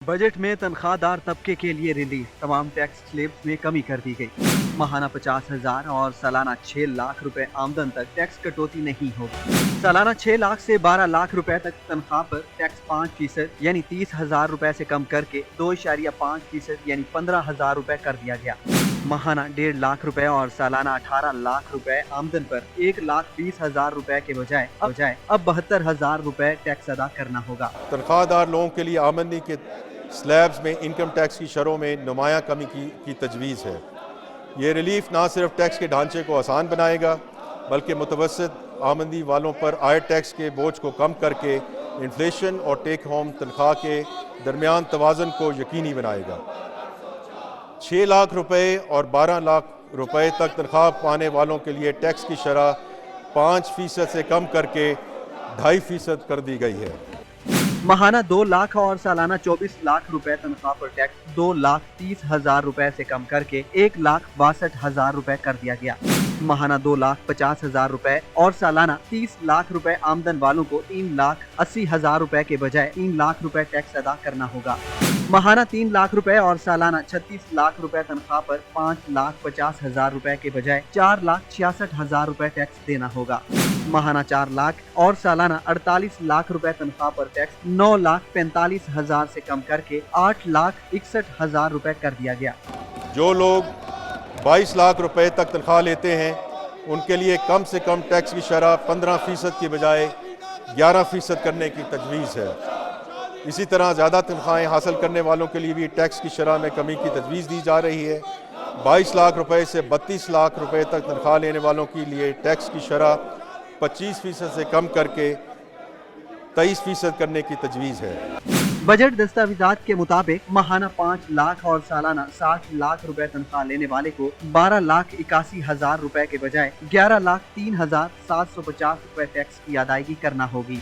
Budget में तनख्वाहदार तबके के लिए रिलीफ, तमाम टैक्स स्लैब्स में कमी कर दी गई। माहाना 50,000 और सालाना 6 लाख रुपए आमदन तक टैक्स कटौती नहीं होगी। सालाना 6 लाख से 12 लाख रुपए तक तनख्वाह पर टैक्स 5% यानी 30,000 रुपए से कम करके 2.5% यानी 15,000 रुपए कर दिया गया। माहाना 1.5 लाख रुपए और सालाना 18 लाख रुपए आमदन पर 1,20,000 रुपए के बजाय अब 72,000 रुपए टैक्स अदा करना होगा। तनख्वाहदार लोगों के लिए आमदनी के स्लैब्स में इनकम टैक्स की शरहों में नुमायां कमी की तजवीज़ है। ये रिलीफ ना सिर्फ टैक्स के ढांचे को आसान बनाएगा बल्कि मुतवस्सित आमदनी वालों पर आय टैक्स के बोझ को कम करके इन्फ्लेशन और टेक होम तनख्वाह के दरमियान तवाज़ुन को यकीनी बनाएगा। 6 लाख रुपए और 12 लाख रुपए तक तनख्वाह पाने वालों के लिए टैक्स की शरह 5% से कम करके 2.5% कर दी गई है। माहाना 2 लाख और सालाना 24 लाख रुपए तनख्वाह पर टैक्स 2,30,000 रुपए से कम करके 1,62,000 रुपए कर दिया गया। माहाना 2,50,000 रुपए और सालाना 30 लाख रुपए आमदन वालों को 3,80,000 रुपए के बजाय 3 लाख रुपए टैक्स अदा करना होगा। माहाना 3 लाख रुपए और सालाना 36 लाख रुपए तनख्वाह पर 5,50,000 रुपए के बजाय 4,66,000 रुपए टैक्स देना होगा। माहाना 4 लाख और सालाना 48 लाख रुपए तनख्वाह पर टैक्स 9,45,000 से कम करके 8,61,000 रुपए कर दिया गया। जो लोग 22 लाख रुपए तक तनख्वाह लेते हैं उनके लिए कम से कम टैक्स की शरह 15% की बजाय 11% करने की तजवीज़ है। इसी तरह ज़्यादा तनख्वाहें हासिल करने वालों के लिए भी टैक्स की शरह में कमी की तजवीज़ दी जा रही है। 22 लाख रुपए से 32 लाख रुपए तक तनख्वाह लेने वालों के लिए टैक्स की शरह 25% से कम करके 23% करने की तजवीज़ है। बजट दस्तावेजात के मुताबिक माहाना 5 लाख और सालाना 60 लाख रुपए तनख्वाह लेने वाले को 12,81,000 रुपए के बजाय 11,03,750 रुपए टैक्स की अदायगी करना होगी।